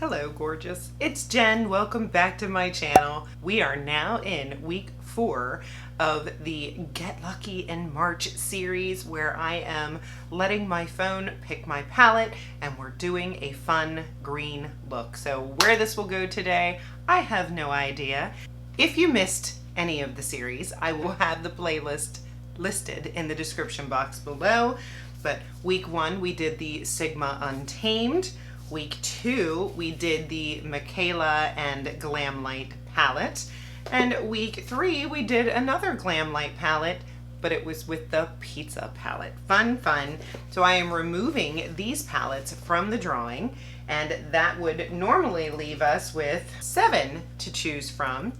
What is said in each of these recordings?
Hello gorgeous, it's Jen. Welcome back to my channel. We are now in week 4 of the Get Lucky in March series where I am letting my phone pick my palette and we're doing a fun green look. So where this will go today, I have no idea. If you missed any of the series, I will have the playlist listed in the description box below. But week 1 we did the Sigma Untamed. Week 2, we did the Michaela and Glam Light palette. And week 3, we did another Glam Light palette, but it was with the pizza palette. Fun, fun. So I am removing these palettes from the drawing, and that would normally leave us with 7 to choose from.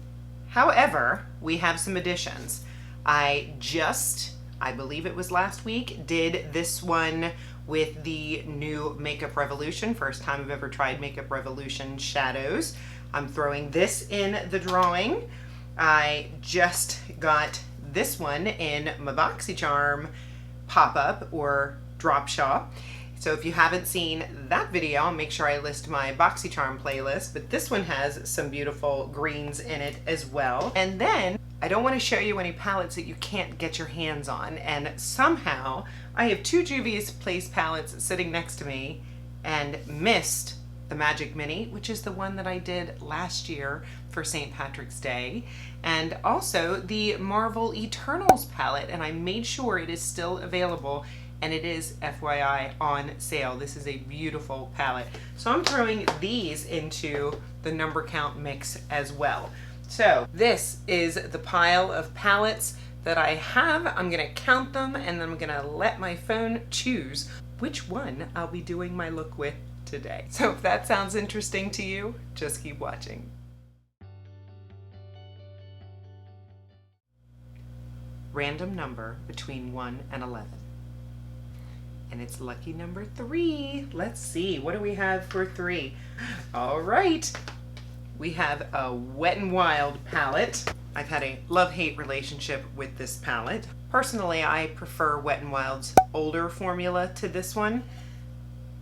However, we have some additions. I believe it was last week, did this one with the new Makeup Revolution. First time I've ever tried Makeup Revolution shadows. I'm throwing this in the drawing. I just got this one in my Boxycharm pop-up or drop shop. So if you haven't seen that video, I'll make sure I list my Boxycharm playlist, but this one has some beautiful greens in it as well. And then I don't want to show you any palettes that you can't get your hands on, and somehow I have 2 Juvias Place palettes sitting next to me and missed the Magic Mini, which is the one that I did last year for St. Patrick's Day, and also the Marvel Eternals palette, and I made sure it is still available, and it is FYI on sale. This is a beautiful palette. So I'm throwing these into the number count mix as well. So this is the pile of palettes that I have. I'm gonna count them and then I'm gonna let my phone choose which one I'll be doing my look with today. So if that sounds interesting to you, just keep watching. Random number between 1 and 11. And it's lucky number 3. Let's see, what do we have for 3? All right. We have a Wet n Wild palette. I've had a love-hate relationship with this palette. Personally, I prefer Wet n Wild's older formula to this one.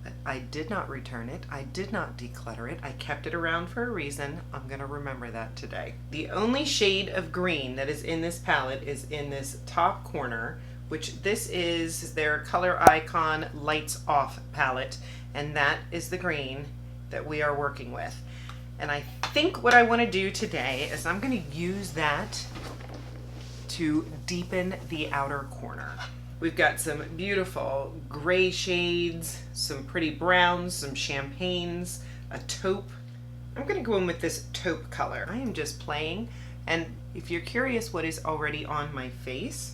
But I did not return it. I did not declutter it. I kept it around for a reason. I'm gonna remember that today. The only shade of green that is in this palette is in this top corner, which this is their Color Icon Lights Off palette. And that is the green that we are working with. And I think what I want to do today is I'm going to use that to deepen the outer corner. We've got some beautiful gray shades, some pretty browns, some champagnes, a taupe. I'm going to go in with this taupe color. I am just playing, and if you're curious what is already on my face,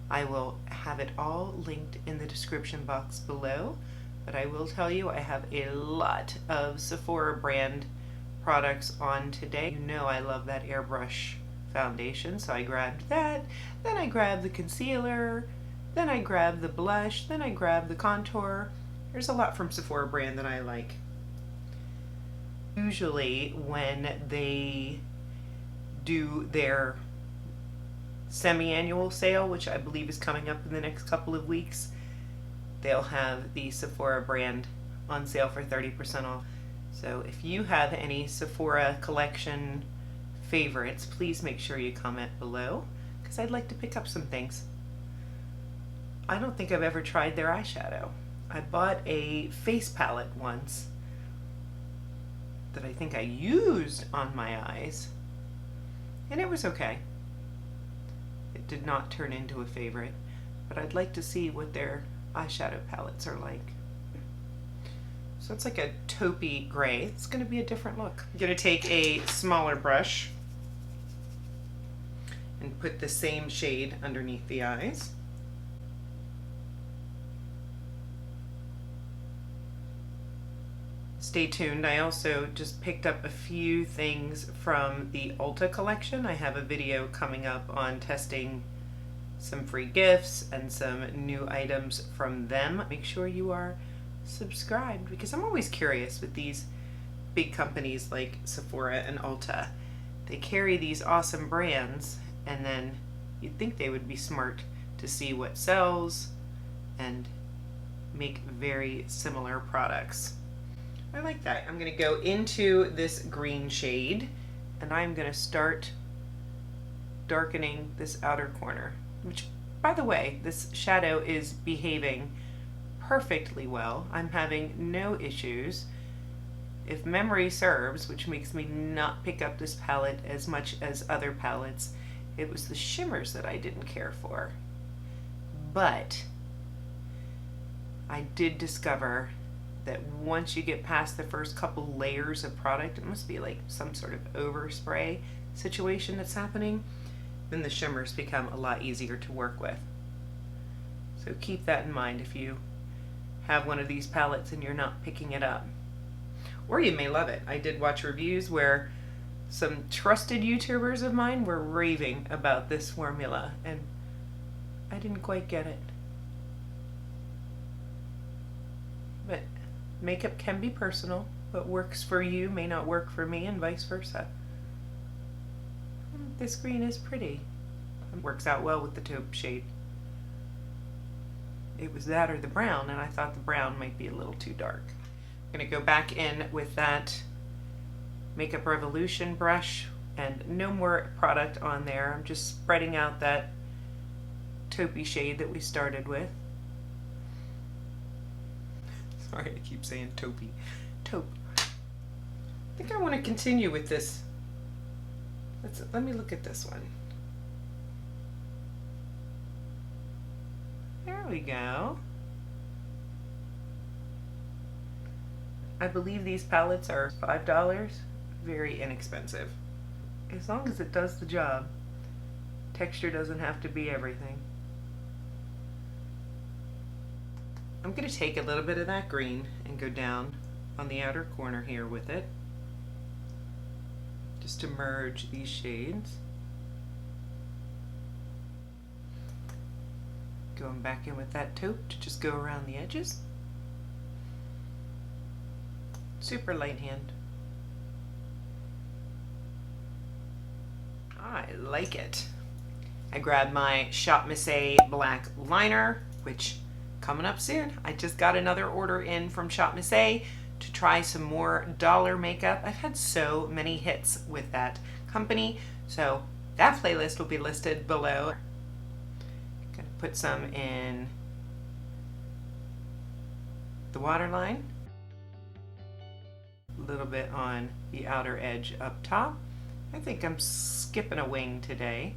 I will have it all linked in the description box below. But I will tell you, I have a lot of Sephora brand products on today. You know I love that Airbrush foundation, so I grabbed that. Then I grabbed the concealer. Then I grabbed the blush. Then I grabbed the contour. There's a lot from Sephora brand that I like. Usually when they do their semi-annual sale, which I believe is coming up in the next couple of weeks, they'll have the Sephora brand on sale for 30% off. So if you have any Sephora collection favorites, please make sure you comment below, because I'd like to pick up some things. I don't think I've ever tried their eyeshadow. I bought a face palette once that I think I used on my eyes, and it was okay. It did not turn into a favorite, but I'd like to see what their eyeshadow palettes are like. So it's like a taupey gray. It's going to be a different look. I'm going to take a smaller brush and put the same shade underneath the eyes. Stay tuned. I also just picked up a few things from the Ulta collection. I have a video coming up on testing some free gifts and some new items from them. Make sure you are subscribed, because I'm always curious with these big companies like Sephora and Ulta. They carry these awesome brands, and then you'd think they would be smart to see what sells and make very similar products. I like that. I'm going to go into this green shade and I'm going to start darkening this outer corner, which, by the way, this shadow is behaving perfectly well. I'm having no issues. If memory serves, which makes me not pick up this palette as much as other palettes, it was the shimmers that I didn't care for. But I did discover that once you get past the first couple layers of product, it must be like some sort of overspray situation that's happening, then the shimmers become a lot easier to work with. So keep that in mind if you have one of these palettes and you're not picking it up. Or you may love it. I did watch reviews where some trusted YouTubers of mine were raving about this formula, and I didn't quite get it. But makeup can be personal. What works for you may not work for me, and vice versa. This green is pretty. It works out well with the taupe shade. It was that or the brown, and I thought the brown might be a little too dark. I'm going to go back in with that Makeup Revolution brush, and no more product on there. I'm just spreading out that taupey shade that we started with. Sorry, I keep saying taupey. Taupe. I think I want to continue with this. Let me look at this one. There we go. I believe these palettes are $5. Very inexpensive. As long as it does the job. Texture doesn't have to be everything. I'm going to take a little bit of that green and go down on the outer corner here with it, just to merge these shades. Going back in with that taupe to just go around the edges. Super light hand. I like it. I grabbed my ShopMissa black liner, which coming up soon. I just got another order in from ShopMissa to try some more dollar makeup. I've had so many hits with that company, so that playlist will be listed below. Gonna put some in the waterline, a little bit on the outer edge up top. I think I'm skipping a wing today.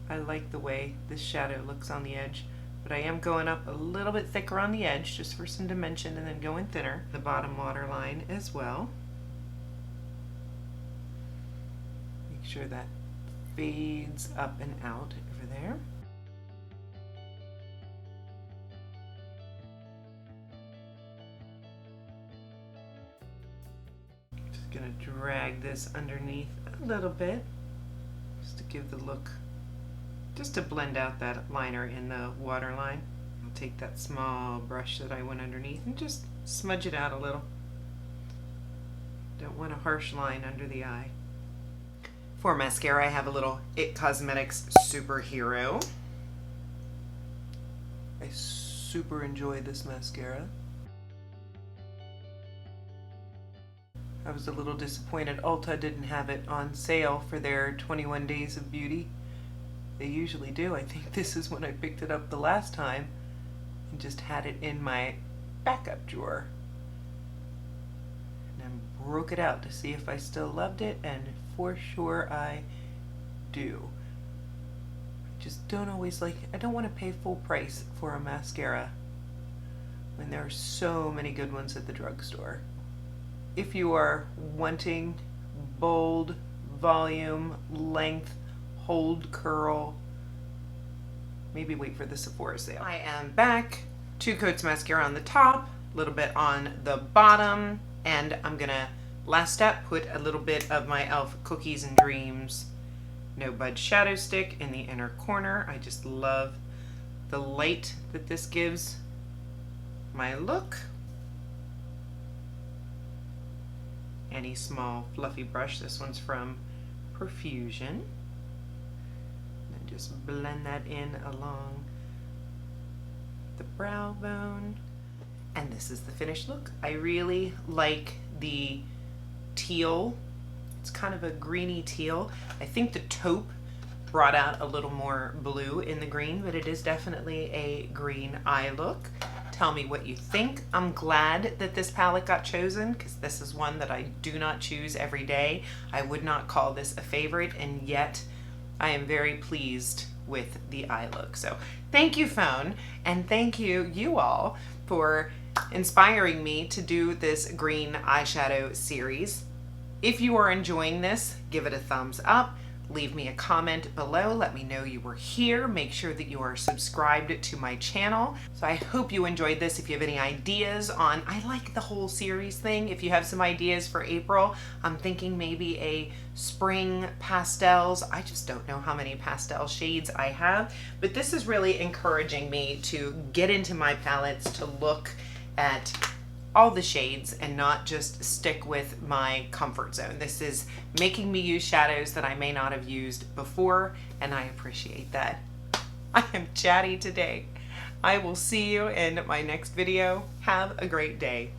I like the way this shadow looks on the edge, but I am going up a little bit thicker on the edge just for some dimension, and then going thinner the bottom waterline as well. Make sure that fades up and out over there. Just gonna drag this underneath a little bit just to give the look, just to blend out that liner in the waterline. I'll take that small brush that I went underneath and just smudge it out a little. Don't want a harsh line under the eye. For mascara, I have a little It Cosmetics Superhero. I super enjoy this mascara. I was a little disappointed Ulta didn't have it on sale for their 21 Days of Beauty. They usually do. I think this is when I picked it up the last time and just had it in my backup drawer. And then broke it out to see if I still loved it, and for sure I do. I just don't always I don't want to pay full price for a mascara when there are so many good ones at the drugstore. If you are wanting bold, volume, length, hold curl, maybe wait for the Sephora sale. I am back. 2 coats mascara on the top, a little bit on the bottom, and I'm gonna, last step, put a little bit of my e.l.f. Cookies and Dreams No Budge Shadow Stick in the inner corner. I just love the light that this gives my look. Any small fluffy brush, this one's from Profusion. And just blend that in along the brow bone. And this is the finished look. I really like the teal. It's kind of a greeny teal. I think the taupe brought out a little more blue in the green, but it is definitely a green eye look. Tell me what you think. I'm glad that this palette got chosen because this is one that I do not choose every day. I would not call this a favorite, and yet I am very pleased with the eye look. So thank you, phone, and thank you all for inspiring me to do this green eyeshadow series. If you are enjoying this, give it a thumbs up. Leave me a comment below. Let me know you were here. Make sure that you are subscribed to my channel. So I hope you enjoyed this. If you have any ideas on, I like the whole series thing. If you have some ideas for April, I'm thinking maybe a spring pastels. I just don't know how many pastel shades I have, but this is really encouraging me to get into my palettes, to look at all the shades and not just stick with my comfort zone. This is making me use shadows that I may not have used before, and I appreciate that. I am chatty today. I will see you in my next video. Have a great day.